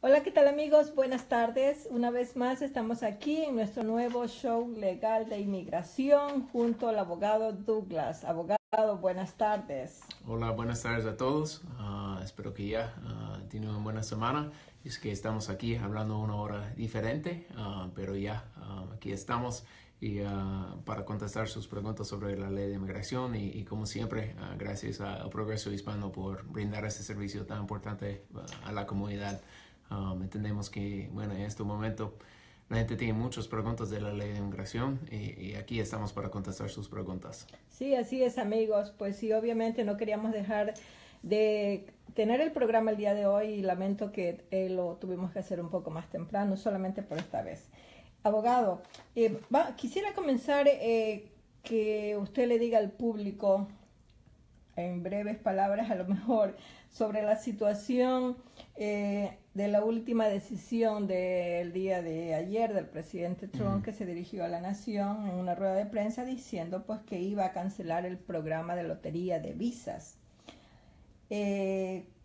Hola, ¿qué tal amigos? Buenas tardes. Una vez más estamos aquí en nuestro nuevo show legal de inmigración junto al abogado Douglas. Abogado, buenas tardes. Hola, buenas tardes a todos. Espero que ya tienen una buena semana. Es que estamos aquí hablando una hora diferente, pero ya aquí estamos y para contestar sus preguntas sobre la ley de inmigración y como siempre, gracias a Progreso Hispano por brindar este servicio tan importante a la comunidad. Entendemos que, bueno, en este momento la gente tiene muchas preguntas de la ley de inmigración y aquí estamos para contestar sus preguntas. Sí, así es amigos. Pues sí, obviamente no queríamos dejar de tener el programa el día de hoy y lamento que lo tuvimos que hacer un poco más temprano, solamente por esta vez. Abogado, quisiera comenzar que usted le diga al público, en breves palabras a lo mejor, sobre la situación de la última decisión del día de ayer del presidente Trump, que se dirigió a la nación en una rueda de prensa diciendo pues que iba a cancelar el programa de lotería de visas.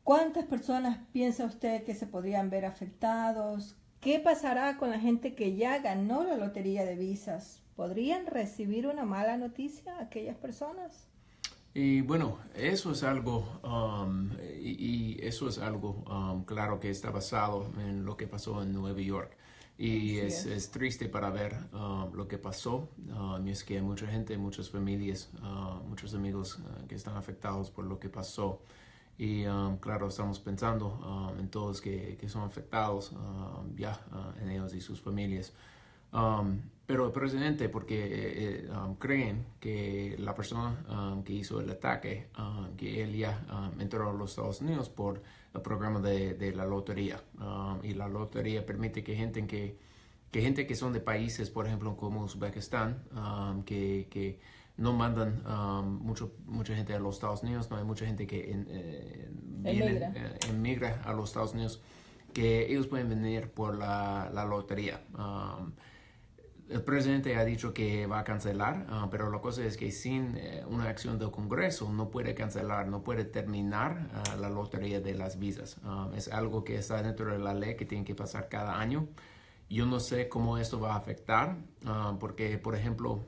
¿Cuántas personas piensa usted que se podrían ver afectados? ¿Qué pasará con la gente que ya ganó la lotería de visas? ¿Podrían recibir una mala noticia aquellas personas? Y bueno, eso es algo, eso es algo claro que está basado en lo que pasó en Nueva York. Y es triste para ver lo que pasó. Y es que hay mucha gente, muchas familias, muchos amigos que están afectados por lo que pasó. Y claro, estamos pensando en todos que son afectados en ellos y sus familias. Pero el presidente, porque creen que la persona que hizo el ataque, que él ya entró a los Estados Unidos por el programa de la lotería. Y la lotería permite que gente que son de países, por ejemplo, como Uzbekistán, que no mandan mucha gente a los Estados Unidos, no hay mucha gente que emigra a los Estados Unidos, que ellos pueden venir por la lotería. El presidente ha dicho que va a cancelar, pero la cosa es que sin una acción del Congreso no puede cancelar, no puede terminar la lotería de las visas. Es algo que está dentro de la ley que tiene que pasar cada año. Yo no sé cómo esto va a afectar, porque, por ejemplo,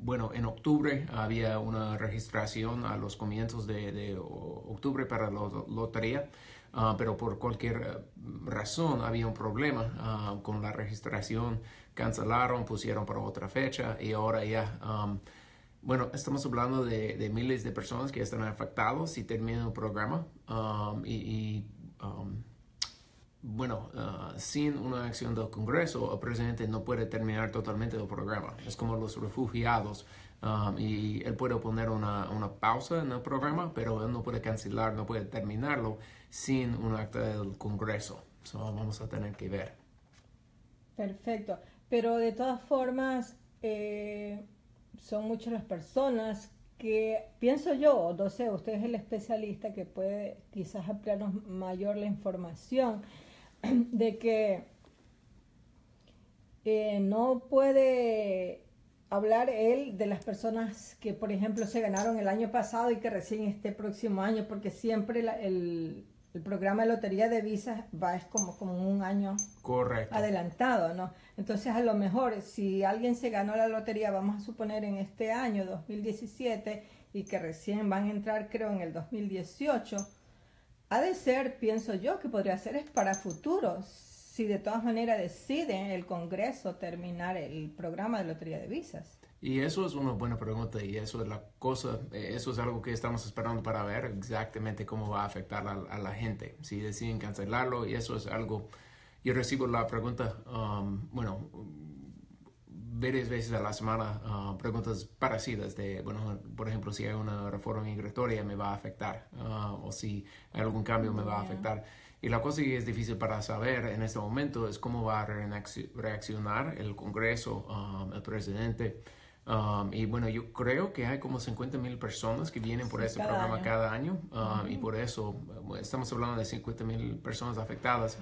bueno, en octubre había una registración a los comienzos de octubre para la lotería. Pero por cualquier razón había un problema con la registración, cancelaron, pusieron para otra fecha y ahora ya, bueno, estamos hablando de miles de personas que están afectados si terminan el programa bueno, sin una acción del Congreso, el presidente no puede terminar totalmente el programa. Es como los refugiados. Y él puede poner una pausa en el programa, pero él no puede cancelar, no puede terminarlo sin un acta del Congreso. Vamos a tener que ver. Perfecto. Pero de todas formas, son muchas las personas que, pienso yo, no sé, usted es el especialista que puede quizás ampliarnos mayor la información de que no puede hablar él de las personas que, por ejemplo, se ganaron el año pasado y que recién este próximo año, porque siempre el programa de lotería de visas es como un año correcto adelantado, ¿no? Entonces, a lo mejor, si alguien se ganó la lotería, vamos a suponer en este año, 2017, y que recién van a entrar, creo, en el 2018, ha de ser, pienso yo, que podría ser es para futuros, si de todas maneras decide el Congreso terminar el programa de lotería de visas. Y eso es una buena pregunta y eso es la cosa, eso es algo que estamos esperando para ver exactamente cómo va a afectar a la gente, si deciden cancelarlo, y eso es algo, yo recibo la pregunta, bueno, varias veces a la semana, preguntas parecidas de, bueno, por ejemplo, si hay una reforma migratoria me va a afectar, o si hay algún cambio me va a afectar. Y la cosa que es difícil para saber en este momento es cómo va a reaccionar el Congreso, el presidente. Y bueno, yo creo que hay como 50,000 personas que vienen por este programa cada año. Y por eso estamos hablando de 50,000 personas afectadas.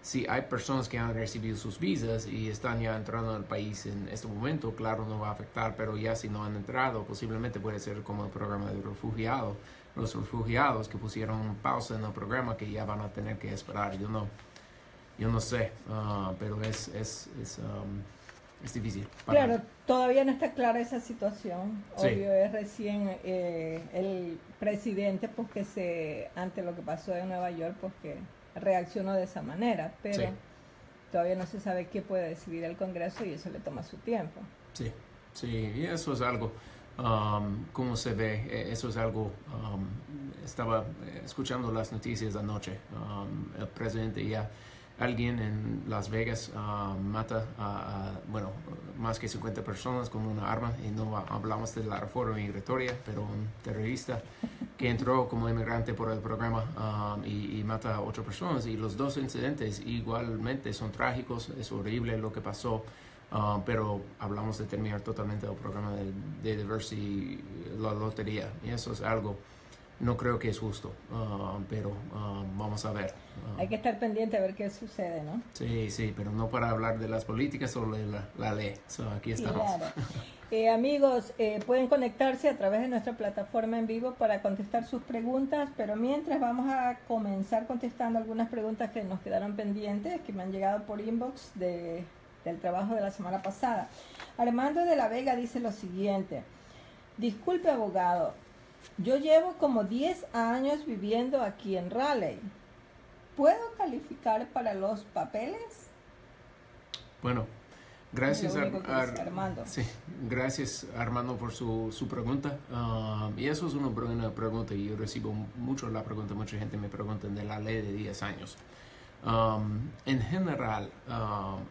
Si hay personas que han recibido sus visas y están ya entrando al país en este momento, claro, no va a afectar, pero ya si no han entrado, posiblemente puede ser como el programa de refugiados. los refugiados que pusieron pausa en el programa que ya van a tener que esperar. Yo no sé, pero es difícil. Claro, todavía no está clara esa situación. Sí. Obvio, es recién el presidente, pues ante lo que pasó en Nueva York, pues que reaccionó de esa manera, pero Sí. todavía no se sabe qué puede decidir el Congreso y eso le toma su tiempo. Sí, sí, y eso es algo, como se ve, eso es algo, estaba escuchando las noticias anoche, el presidente ya, alguien en Las Vegas mata bueno, más que 50 personas con una arma, y no hablamos de la reforma migratoria, pero un terrorista que entró como inmigrante por el programa y mata a 8 personas, y los dos incidentes igualmente son trágicos, es horrible lo que pasó. Pero hablamos de terminar totalmente el programa de Diversity, la lotería, y eso es algo, no creo que es justo, pero vamos a ver. Hay que estar pendiente a ver qué sucede, ¿no? Sí, pero no para hablar de las políticas o de la ley. Aquí estamos. Claro. Amigos, pueden conectarse a través de nuestra plataforma en vivo para contestar sus preguntas, pero mientras vamos a comenzar contestando algunas preguntas que nos quedaron pendientes, que me han llegado por inbox del trabajo de la semana pasada. Armando de la Vega dice lo siguiente: disculpe, abogado, yo llevo como 10 años viviendo aquí en Raleigh. ¿Puedo calificar para los papeles? Bueno, gracias Armando. Sí, gracias Armando por su pregunta. Y eso es una buena pregunta, y yo recibo mucho la pregunta, mucha gente me pregunta de la ley de 10 años. En general,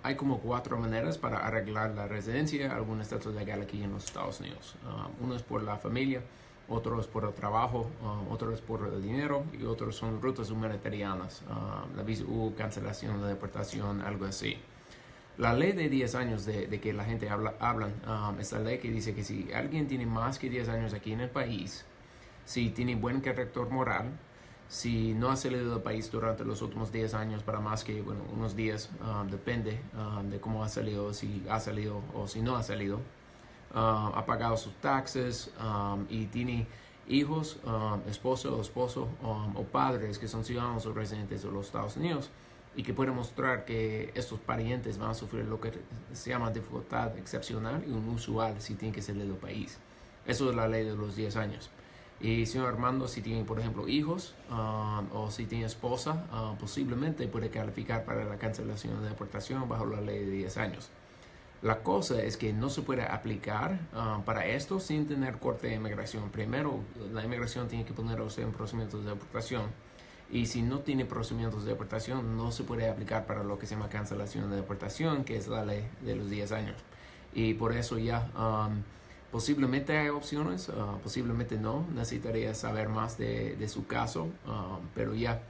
hay como 4 maneras para arreglar la residencia, algún estatus legal aquí en los Estados Unidos. Uno es por la familia, otro es por el trabajo, otro es por el dinero, y otros son rutas humanitarianas, la visa U, cancelación, la deportación, algo así. La ley de 10 años de que la gente hablan, es la ley que dice que si alguien tiene más que 10 años aquí en el país, si tiene buen carácter moral, si no ha salido del país durante los últimos 10 años para más que unos días, depende de cómo ha salido, si ha salido o si no ha salido, ha pagado sus taxes y tiene hijos, esposo o esposo o padres que son ciudadanos o residentes de los Estados Unidos, y que puede mostrar que estos parientes van a sufrir lo que se llama dificultad excepcional y inusual si tienen que salir del país. Eso es la ley de los 10 años. Y señor Armando, si tiene, por ejemplo, hijos o si tiene esposa, posiblemente puede calificar para la cancelación de deportación bajo la ley de 10 años. La cosa es que no se puede aplicar para esto sin tener corte de inmigración. Primero, la inmigración tiene que poner a usted en procedimientos de deportación. Y si no tiene procedimientos de deportación, no se puede aplicar para lo que se llama cancelación de deportación, que es la ley de los 10 años. Y por eso ya posiblemente hay opciones, posiblemente no. Necesitaría saber más de su caso, pero ya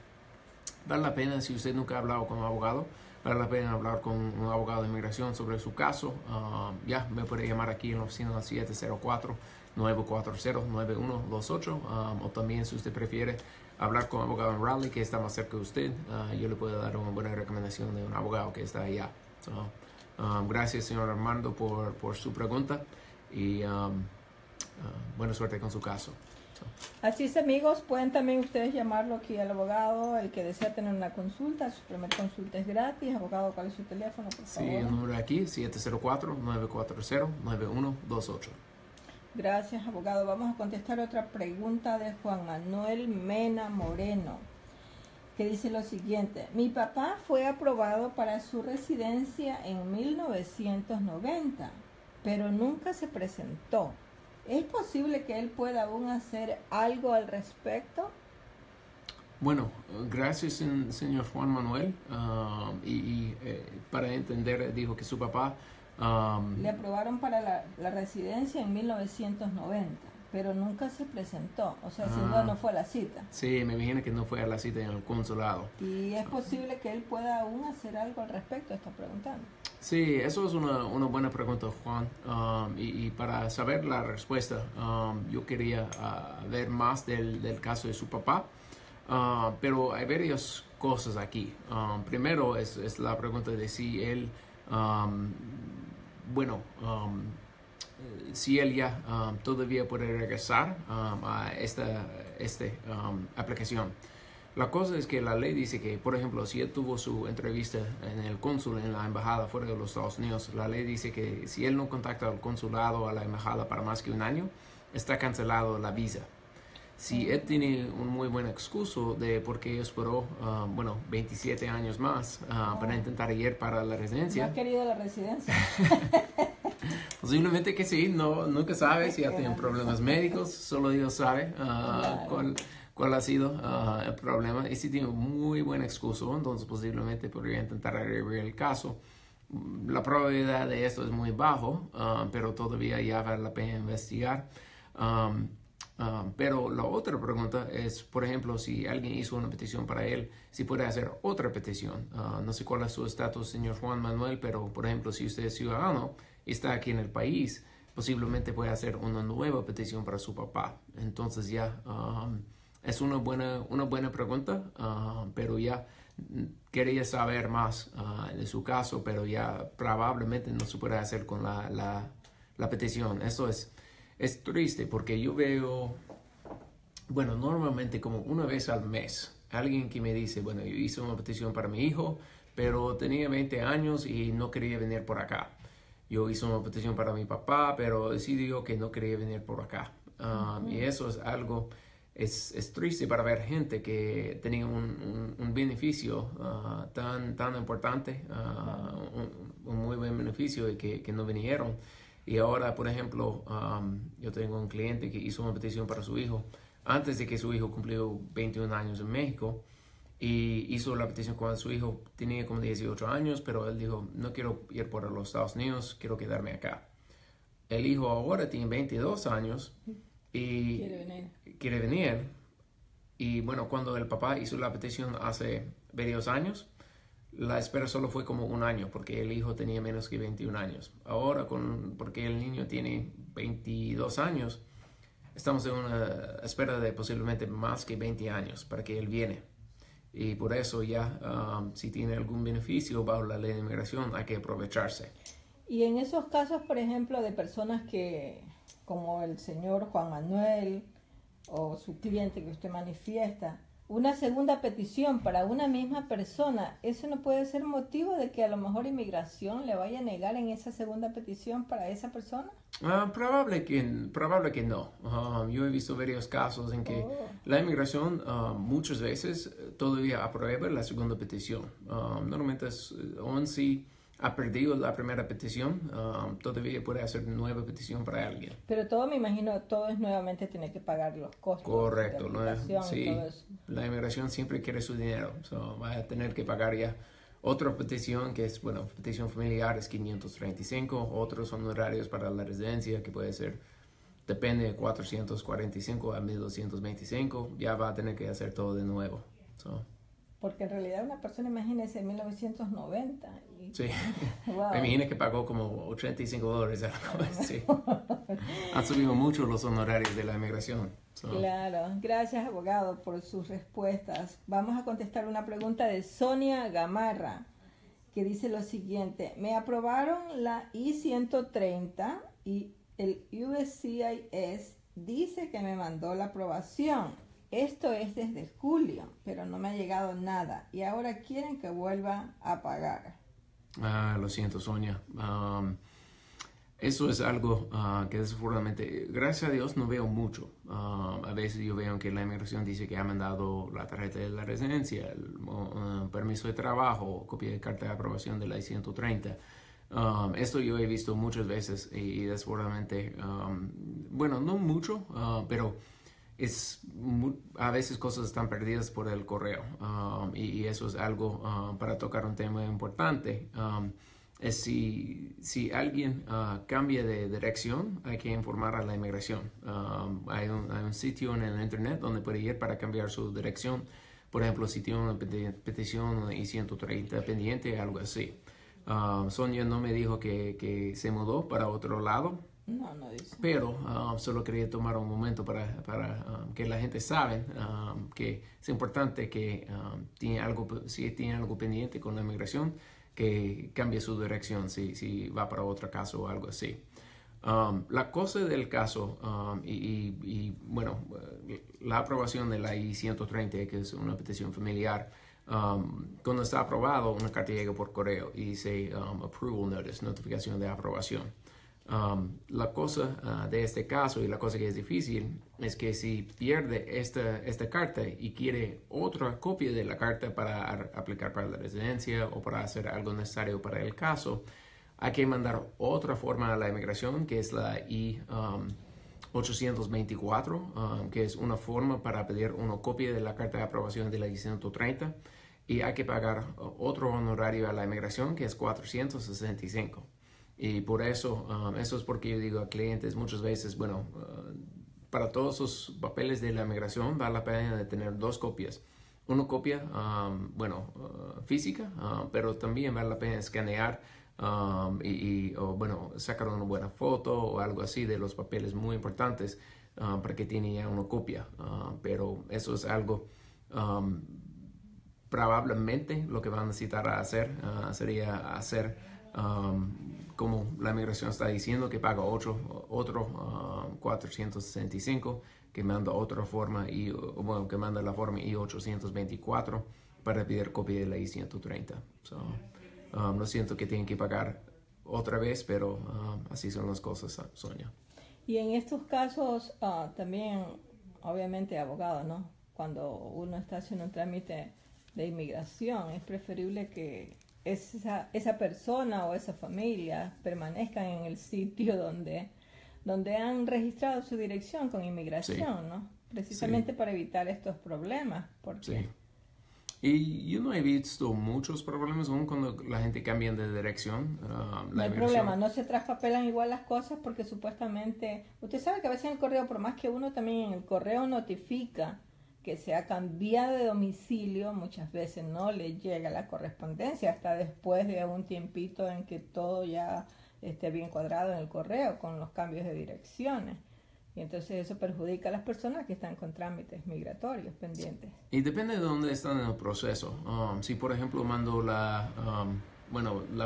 vale la pena, si usted nunca ha hablado con un abogado, vale la pena hablar con un abogado de inmigración sobre su caso. Ya me puede llamar aquí en la oficina 704-940-9128, o también, si usted prefiere hablar con un abogado en Raleigh que está más cerca de usted, yo le puedo dar una buena recomendación de un abogado que está allá. Gracias, señor Armando, por su pregunta, y buena suerte con su caso. Así es, amigos, pueden también ustedes llamarlo aquí al abogado, el que desea tener una consulta. Su primera consulta es gratis. Abogado, ¿cuál es su teléfono, por favor? Sí, el número aquí, 704-940-9128. Gracias, abogado. Vamos a contestar otra pregunta de Juan Manuel Mena Moreno, que dice lo siguiente: mi papá fue aprobado para su residencia en 1990, pero nunca se presentó. ¿Es posible que él pueda aún hacer algo al respecto? Bueno, gracias, señor Juan Manuel. Para entender, dijo que su papá le aprobaron para la residencia en 1990, pero nunca se presentó. O sea, sin duda no fue a la cita. Sí, me imagino que no fue a la cita en el consulado. ¿Y es posible que él pueda aún hacer algo al respecto? Está preguntando. Sí, eso es una buena pregunta, Juan. Y para saber la respuesta, yo quería ver más del caso de su papá. Pero hay varias cosas aquí. Primero es la pregunta de si él, si él ya todavía puede regresar a esta aplicación. La cosa es que la ley dice que, por ejemplo, si él tuvo su entrevista en el cónsul, en la embajada fuera de los Estados Unidos, la ley dice que si él no contacta al consulado o a la embajada para más que un año, está cancelado la visa. Si él tiene un muy buen excuso de por qué esperó, 27 años más para intentar ir para la residencia. ¿No ha querido la residencia? Posiblemente que sí, nunca sabe si ya tienen problemas médicos, solo Dios sabe cuál ha sido el problema. Y si tiene un muy buen excuso, entonces posiblemente podría intentar reabrir el caso. La probabilidad de esto es muy bajo, pero todavía ya vale la pena investigar. Pero la otra pregunta es, por ejemplo, si alguien hizo una petición para él, si puede hacer otra petición. No sé cuál es su estatus, señor Juan Manuel, pero, por ejemplo, si usted es ciudadano y está aquí en el país, posiblemente puede hacer una nueva petición para su papá. Entonces ya es una buena pregunta, pero ya quería saber más de su caso, pero ya probablemente no se puede hacer con la petición. Eso es triste porque yo veo, normalmente como una vez al mes, alguien que me dice, yo hice una petición para mi hijo, pero tenía 20 años y no quería venir por acá. Yo hice una petición para mi papá, pero decidió que no quería venir por acá. Y eso es algo, es triste para ver gente que tenía un beneficio tan importante, un muy buen beneficio y que no vinieron. Y ahora, por ejemplo, yo tengo un cliente que hizo una petición para su hijo antes de que su hijo cumplió 21 años en México. Y hizo la petición cuando su hijo tenía como 18 años, pero él dijo, no quiero ir por los Estados Unidos, quiero quedarme acá. El hijo ahora tiene 22 años y quiere venir. Y cuando el papá hizo la petición hace varios años, la espera solo fue como un año, porque el hijo tenía menos que 21 años. Ahora, porque el niño tiene 22 años, estamos en una espera de posiblemente más que 20 años para que él viene. Y por eso ya, si tiene algún beneficio bajo la ley de inmigración, hay que aprovecharse. Y en esos casos, por ejemplo, de personas que, como el señor Juan Manuel o su cliente que usted manifiesta, una segunda petición para una misma persona, ¿eso no puede ser motivo de que a lo mejor inmigración le vaya a negar en esa segunda petición para esa persona? Probable que no. Yo he visto varios casos en que la inmigración muchas veces todavía aprueba la segunda petición. Normalmente aún si ha perdido la primera petición, todavía puede hacer nueva petición para alguien. Pero todo, me imagino, todo es nuevamente tener que pagar los costos. Correcto. De aplicación, sí, todo eso. La inmigración siempre quiere su dinero. Va a tener que pagar ya otra petición que es, petición familiar es 535. Otros honorarios para la residencia que puede ser, depende de 445 a 1225. Ya va a tener que hacer todo de nuevo. Porque en realidad una persona, imagínese, en 1990. Sí, Wow. me imagino que pagó como $85. Algo así. Han subido mucho los honorarios de la inmigración. Claro, gracias abogado por sus respuestas. Vamos a contestar una pregunta de Sonia Gamarra, que dice lo siguiente: me aprobaron la I-130 y el USCIS dice que me mandó la aprobación. Esto es desde julio, pero no me ha llegado nada y ahora quieren que vuelva a pagar. Lo siento, Sonia. Eso es algo que desafortunadamente, gracias a Dios, no veo mucho. A veces yo veo que la inmigración dice que ha mandado la tarjeta de la residencia, el permiso de trabajo, copia de carta de aprobación de la I-130. Esto yo he visto muchas veces y desafortunadamente, no mucho, pero a veces cosas están perdidas por el correo. Y eso es algo para tocar un tema importante. Es si alguien cambia de dirección, hay que informar a la inmigración. Hay un sitio en el internet donde puede ir para cambiar su dirección. Por ejemplo, si tiene una petición, una I-130 pendiente, algo así. Sonia no me dijo que se mudó para otro lado. No dice. Pero solo quería tomar un momento para que la gente sabe que es importante que si tiene algo pendiente con la inmigración, que cambie su dirección si va para otro caso o algo así. La cosa del caso, bueno, la aprobación de la I-130, que es una petición familiar, cuando está aprobado, una carta llega por correo y dice approval notice, notificación de aprobación. La cosa de este caso y la cosa que es difícil es que si pierde esta carta y quiere otra copia de la carta para aplicar para la residencia o para hacer algo necesario para el caso, hay que mandar otra forma a la inmigración, que es la I-824, que es una forma para pedir una copia de la carta de aprobación de la I-130, y hay que pagar otro honorario a la inmigración, que es $465. Y por eso, eso es porque yo digo a clientes muchas veces, bueno, para todos esos papeles de la inmigración vale la pena de tener dos copias. Una copia, física, pero también vale la pena escanear o bueno, sacar una buena foto o algo así de los papeles muy importantes para que tenga ya una copia. Pero eso es algo, probablemente lo que van a necesitar hacer sería hacer como la migración está diciendo, que paga otro 465, que manda otra forma, que manda la forma I-824 para pedir copia de la I-130. Lo siento que tienen que pagar otra vez, pero así son las cosas, Sonia. Y en estos casos también, obviamente, abogado, ¿no? Cuando uno está haciendo un trámite de inmigración, es preferible que esa persona o esa familia permanezcan en el sitio donde han registrado su dirección con inmigración, sí, ¿no? Precisamente sí, para evitar estos problemas. Porque... Sí. Y yo no he visto muchos problemas aún cuando la gente cambia de dirección. No hay problema, no se traspapelan igual las cosas porque supuestamente... Usted sabe que a veces en el correo, por más que uno también en el correo notifica que se ha cambiado de domicilio, muchas veces no le llega la correspondencia hasta después de un tiempito en que todo ya esté bien cuadrado en el correo con los cambios de direcciones. Y entonces eso perjudica a las personas que están con trámites migratorios pendientes. Y depende de dónde están en el proceso. Si por ejemplo mando la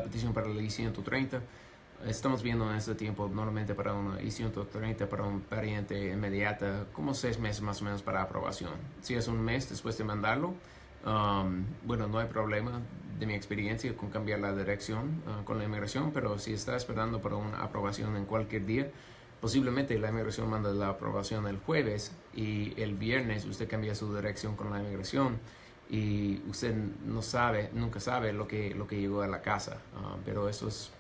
petición para la I-130, estamos viendo en este tiempo normalmente para una I-130 para un pariente inmediata como 6 meses más o menos para aprobación. Si es un mes después de mandarlo, no hay problema de mi experiencia con cambiar la dirección con la inmigración, pero si está esperando para una aprobación en cualquier día, posiblemente la inmigración manda la aprobación el jueves y el viernes usted cambia su dirección con la inmigración y usted nunca sabe lo que llegó a la casa. Pero eso es...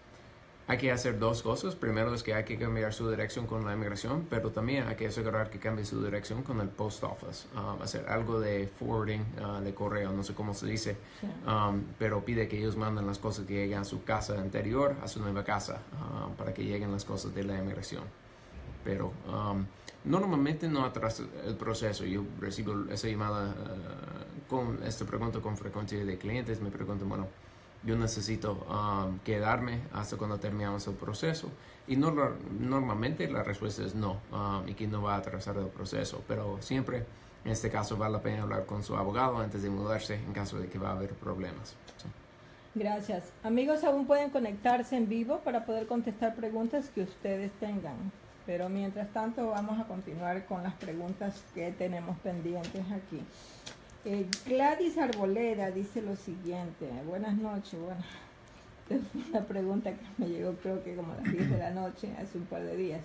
Hay que hacer dos cosas. Primero es que hay que cambiar su dirección con la inmigración, pero también hay que asegurar que cambie su dirección con el post office. Hacer algo de forwarding de correo, no sé cómo se dice, sí, pero pide que ellos manden las cosas que lleguen a su casa anterior, a su nueva casa, para que lleguen las cosas de la inmigración. Pero normalmente no atrasa el proceso. Yo recibo esa llamada con esta pregunta con frecuencia de clientes. Me preguntan, bueno, yo necesito quedarme hasta cuando terminamos el proceso. Y normalmente la respuesta es no, y que no va a atrasar el proceso. Pero siempre, en este caso, vale la pena hablar con su abogado antes de mudarse en caso de que va a haber problemas. Sí. Gracias. Amigos, aún pueden conectarse en vivo para poder contestar preguntas que ustedes tengan. Pero mientras tanto vamos a continuar con las preguntas que tenemos pendientes aquí. Gladys Arboleda dice lo siguiente. Buenas noches. Bueno, es una pregunta que me llegó creo que como a las 10 de la noche, hace un par de días.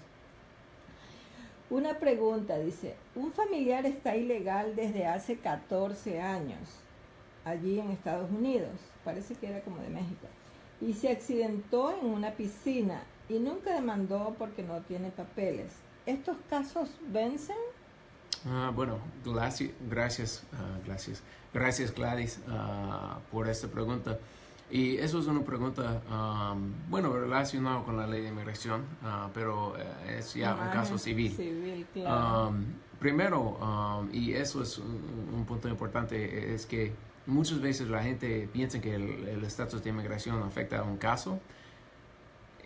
Una pregunta, dice, un familiar está ilegal desde hace 14 años, allí en Estados Unidos, parece que era como de México, y se accidentó en una piscina y nunca demandó porque no tiene papeles. ¿Estos casos vencen? Gracias Gladys por esta pregunta. Y eso es una pregunta, relacionada con la ley de inmigración, pero es ya un caso civil. Claro. Primero, y eso es un punto importante, es que muchas veces la gente piensa que el estatus de inmigración afecta a un caso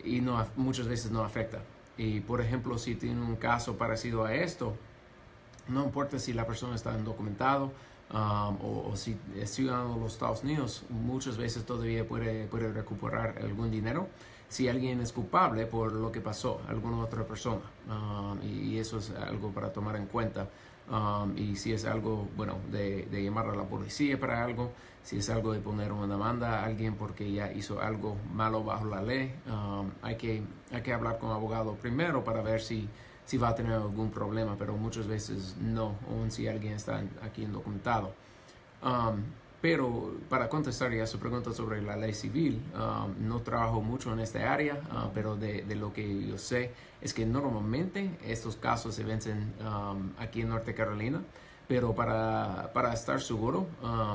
y muchas veces no afecta. Y por ejemplo, si tiene un caso parecido a esto, no importa si la persona está indocumentado, o si es ciudadano de los Estados Unidos, muchas veces todavía puede recuperar algún dinero si alguien es culpable por lo que pasó, alguna otra persona. Y eso es algo para tomar en cuenta. Y si es algo, bueno, de llamar a la policía para algo, si es algo de poner una demanda a alguien porque ya hizo algo malo bajo la ley, hay que hablar con el abogado primero para ver si va a tener algún problema, pero muchas veces no, aun si alguien está aquí indocumentado. Pero para contestar ya su pregunta sobre la ley civil, no trabajo mucho en esta área, pero de lo que yo sé es que normalmente estos casos se vencen aquí en Norte Carolina, pero para estar seguro,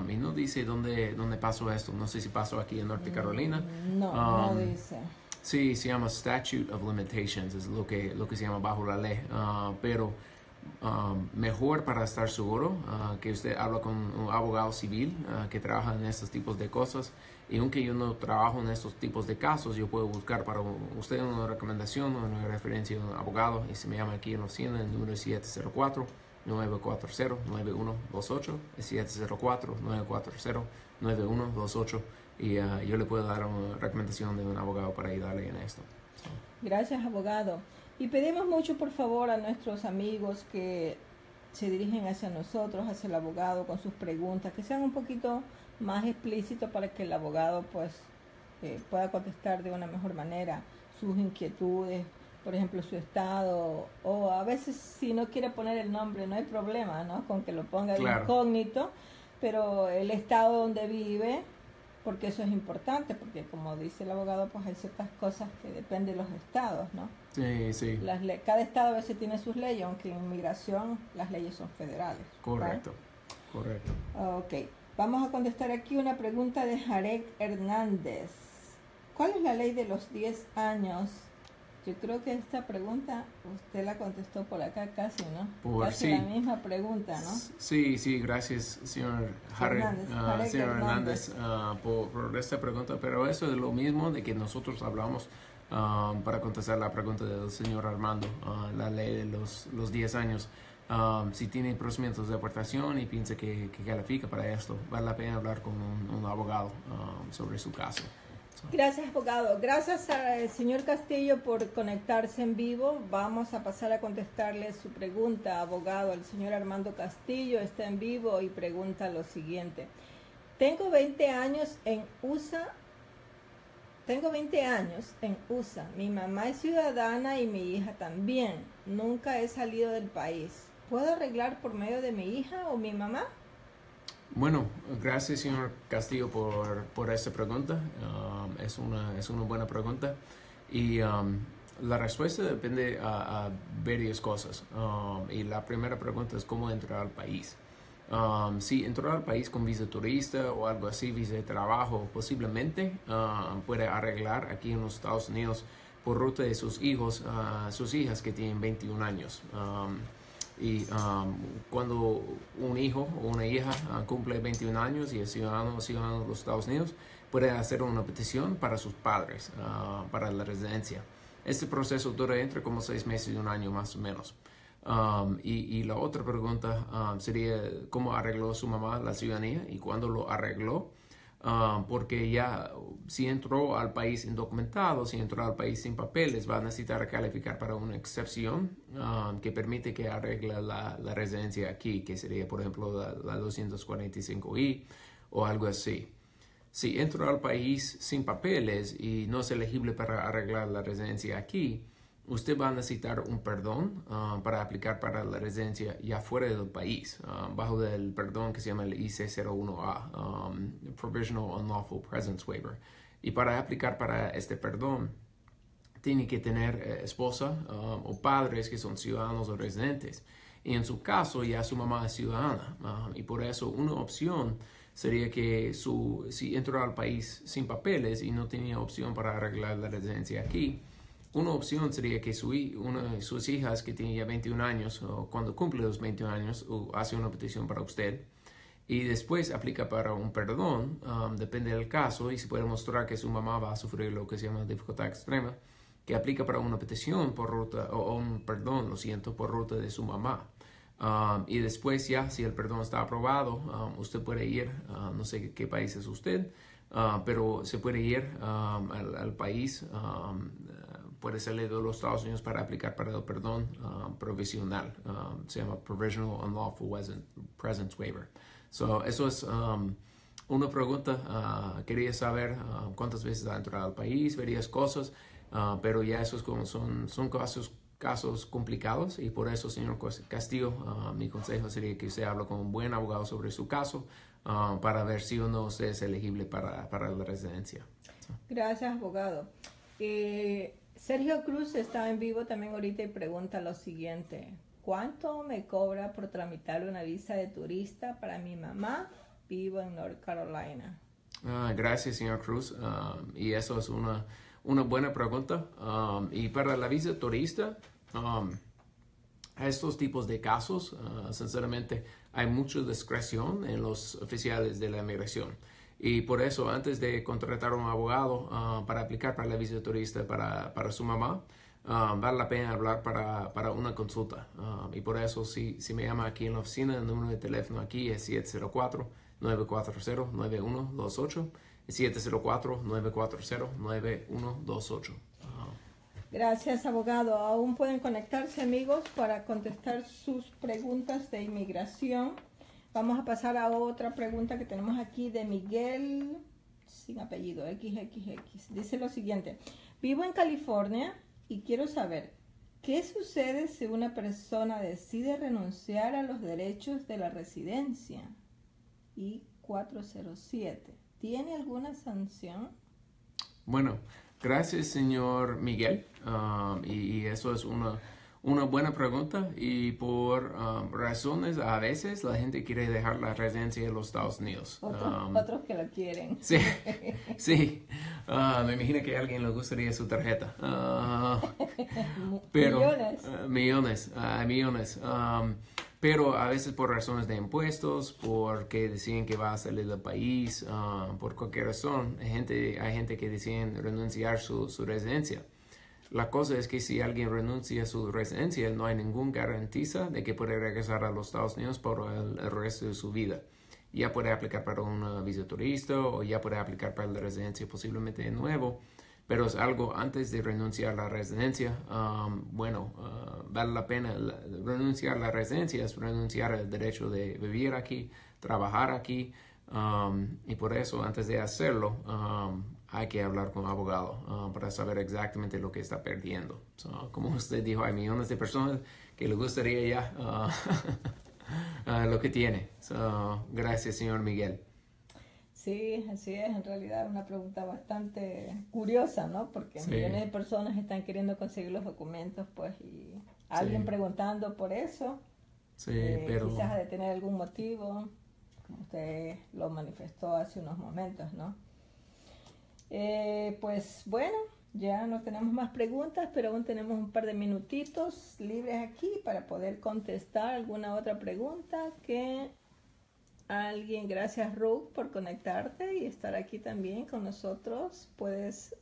y no dice dónde pasó esto, no sé si pasó aquí en Norte Carolina. No dice. Sí, se llama Statute of Limitations, es lo que se llama bajo la ley, pero mejor para estar seguro que usted habla con un abogado civil que trabaja en estos tipos de cosas. Y aunque yo no trabajo en estos tipos de casos, yo puedo buscar para usted una recomendación o una referencia de un abogado, y se me llama aquí en la oficina, el número 704-940-9128, 704-940-9128, y yo le puedo dar una recomendación de un abogado para ayudarle en esto. Gracias, abogado. Y pedimos mucho, por favor, a nuestros amigos que se dirigen hacia nosotros, hacia el abogado, con sus preguntas, que sean un poquito más explícitos para que el abogado pues pueda contestar de una mejor manera sus inquietudes, por ejemplo, su estado, o a veces si no quiere poner el nombre, no hay problema, ¿no? Con que lo ponga de incógnito, pero el estado donde vive, porque eso es importante, porque como dice el abogado, pues hay ciertas cosas que dependen de los estados, ¿no? Sí, sí. Cada estado a veces tiene sus leyes, aunque en inmigración las leyes son federales. Correcto, ¿right? Correcto. Ok, vamos a contestar aquí una pregunta de Jarek Hernández. ¿Cuál es la ley de los 10 años? Yo creo que esta pregunta usted la contestó por acá casi, ¿no? Casi la misma pregunta, ¿no? Sí, gracias, señor Hernández, por esta pregunta, pero eso es lo mismo de que nosotros hablamos para contestar la pregunta del señor Armando, la ley de los 10 años. Si tiene procedimientos de deportación y piensa que califica para esto, vale la pena hablar con un abogado sobre su caso. Gracias, abogado. Gracias al señor Castillo por conectarse en vivo. Vamos a pasar a contestarle su pregunta, abogado. El señor Armando Castillo está en vivo y pregunta lo siguiente. Tengo 20 años en USA. Mi mamá es ciudadana y mi hija también. Nunca he salido del país. ¿Puedo arreglar por medio de mi hija o mi mamá? Bueno, gracias, señor Castillo, por esta pregunta. Es una buena pregunta. Y la respuesta depende a varias cosas. Y la primera pregunta es cómo entrar al país. Si entrar al país con visa turista o algo así, visa de trabajo, posiblemente puede arreglar aquí en los Estados Unidos por ruta de sus hijos, sus hijas que tienen 21 años. Y cuando un hijo o una hija cumple 21 años y es ciudadano de los Estados Unidos, puede hacer una petición para sus padres, para la residencia. Este proceso dura entre como 6 meses y un año más o menos. Y la otra pregunta sería cómo arregló su mamá la ciudadanía y cuándo lo arregló. Porque ya si entró al país indocumentado, si entró al país sin papeles, va a necesitar calificar para una excepción que permite que arregle la residencia aquí, que sería por ejemplo la 245I o algo así. Si entró al país sin papeles y no es elegible para arreglar la residencia aquí, usted va a necesitar un perdón para aplicar para la residencia ya fuera del país, bajo el perdón que se llama el IC01A, Provisional Unlawful Presence Waiver. Y para aplicar para este perdón, tiene que tener esposa o padres que son ciudadanos o residentes. Y en su caso, ya su mamá es ciudadana. Y por eso una opción sería que si entró al país sin papeles y no tenía opción para arreglar la residencia aquí, una opción sería que una de sus hijas que tiene ya 21 años, o cuando cumple los 21 años, hace una petición para usted y después aplica para un perdón, depende del caso, y se puede mostrar que su mamá va a sufrir lo que se llama dificultad extrema, que aplica para una petición por ruta, o un perdón, por ruta de su mamá. Y después ya, si el perdón está aprobado, usted puede ir, no sé qué país es usted, pero se puede ir al país, puede salir de los Estados Unidos para aplicar para el perdón provisional. Se llama Provisional Unlawful Presence Waiver. So, eso es una pregunta. Quería saber cuántas veces ha entrado al país, varias cosas, pero ya esos son casos complicados, y por eso, señor Castillo, mi consejo sería que usted hable con un buen abogado sobre su caso para ver si o no usted es elegible para la residencia. Gracias, abogado. Sergio Cruz está en vivo también ahorita y pregunta lo siguiente: ¿cuánto me cobra por tramitar una visa de turista para mi mamá? Vivo en North Carolina. Gracias, señor Cruz. Y eso es una buena pregunta. Y para la visa turista, a estos tipos de casos, sinceramente, hay mucha discreción en los oficiales de la inmigración. Y por eso, antes de contratar a un abogado para aplicar para la visa turista para su mamá, vale la pena hablar para una consulta. Y por eso, si me llama aquí en la oficina, el número de teléfono aquí es 704-940-9128. 704-940-9128. Gracias, abogado. Aún pueden conectarse, amigos, para contestar sus preguntas de inmigración. Vamos a pasar a otra pregunta que tenemos aquí de Miguel, sin apellido, XXX. Dice lo siguiente: vivo en California y quiero saber, ¿qué sucede si una persona decide renunciar a los derechos de la residencia? Y 407. ¿Tiene alguna sanción? Bueno, gracias, señor Miguel. Y eso es una buena pregunta. Y por razones, a veces la gente quiere dejar la residencia en los Estados Unidos. Otros que la quieren. Sí, sí. Me imagino que a alguien le gustaría su tarjeta. Pero, millones. Millones. Pero a veces por razones de impuestos, porque deciden que va a salir del país, por cualquier razón, hay gente que deciden renunciar su residencia. La cosa es que si alguien renuncia a su residencia, no hay ningún garantía de que puede regresar a los Estados Unidos por el resto de su vida. Ya puede aplicar para una visa turista o ya puede aplicar para la residencia posiblemente de nuevo. Pero es algo antes de renunciar a la residencia. Vale la pena. Renunciar a la residencia es renunciar al derecho de vivir aquí, trabajar aquí. Y por eso, antes de hacerlo, hay que hablar con un abogado para saber exactamente lo que está perdiendo. Como usted dijo, hay millones de personas que le gustaría ya lo que tiene. Gracias, señor Miguel. Sí, así es. En realidad una pregunta bastante curiosa, ¿no? Porque millones de personas están queriendo conseguir los documentos, pues, y alguien preguntando por eso. Sí, pero quizás ha de tener algún motivo, como usted lo manifestó hace unos momentos, ¿no? Pues bueno, ya no tenemos más preguntas, pero aún tenemos un par de minutitos libres aquí para poder contestar alguna otra pregunta que alguien. Gracias, Ruth, por conectarte y estar aquí también con nosotros. Puedes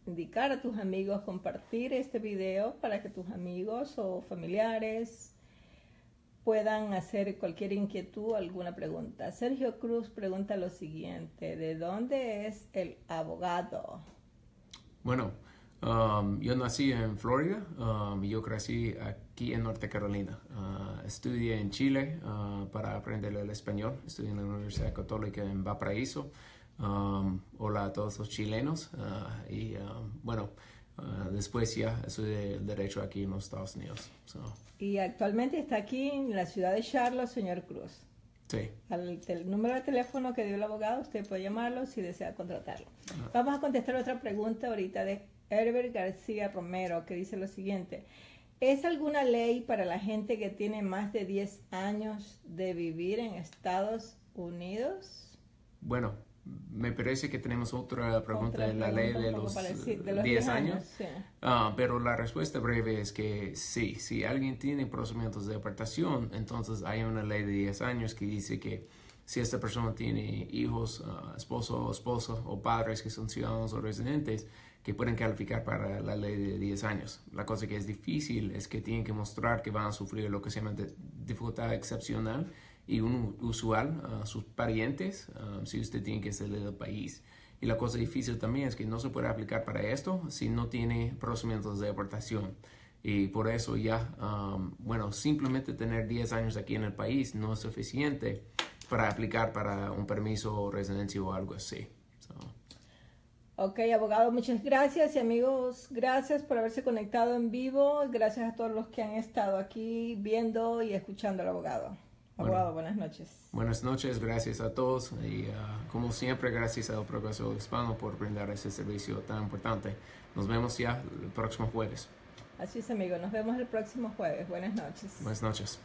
indicar a tus amigos, compartir este video para que tus amigos o familiares puedan hacer cualquier inquietud o alguna pregunta. Sergio Cruz pregunta lo siguiente: ¿de dónde es el abogado? Bueno, yo nací en Florida y yo crecí aquí en Norte Carolina. Estudié en Chile para aprender el español. Estudié en la Universidad Católica en Valparaíso. Hola a todos los chilenos. Después ya estudié el derecho aquí en los Estados Unidos. Y actualmente está aquí en la ciudad de Charlotte, señor Cruz. Sí. El número de teléfono que dio el abogado, usted puede llamarlo si desea contratarlo. Vamos a contestar otra pregunta ahorita de Herbert García Romero, que dice lo siguiente: ¿es alguna ley para la gente que tiene más de 10 años de vivir en Estados Unidos? Bueno, me parece que tenemos otra pregunta de la ley de los 10 años. Sí. Pero la respuesta breve es que sí, si alguien tiene procedimientos de deportación, entonces hay una ley de 10 años que dice que si esta persona tiene hijos, esposo o esposa o padres que son ciudadanos o residentes, que pueden calificar para la ley de 10 años. La cosa que es difícil es que tienen que mostrar que van a sufrir lo que se llama dificultad excepcional y usual a sus parientes si usted tiene que salir del país. Y la cosa difícil también es que no se puede aplicar para esto si no tiene procedimientos de deportación. Y por eso ya, simplemente tener 10 años aquí en el país no es suficiente para aplicar para un permiso o residencia o algo así. Ok, abogado, muchas gracias. Y amigos, gracias por haberse conectado en vivo. Gracias a todos los que han estado aquí viendo y escuchando al abogado. Abogado, buenas noches. Buenas noches, gracias a todos. Y como siempre, gracias al profesor Hispano por brindar ese servicio tan importante. Nos vemos ya el próximo jueves. Así es, amigo. Nos vemos el próximo jueves. Buenas noches. Buenas noches.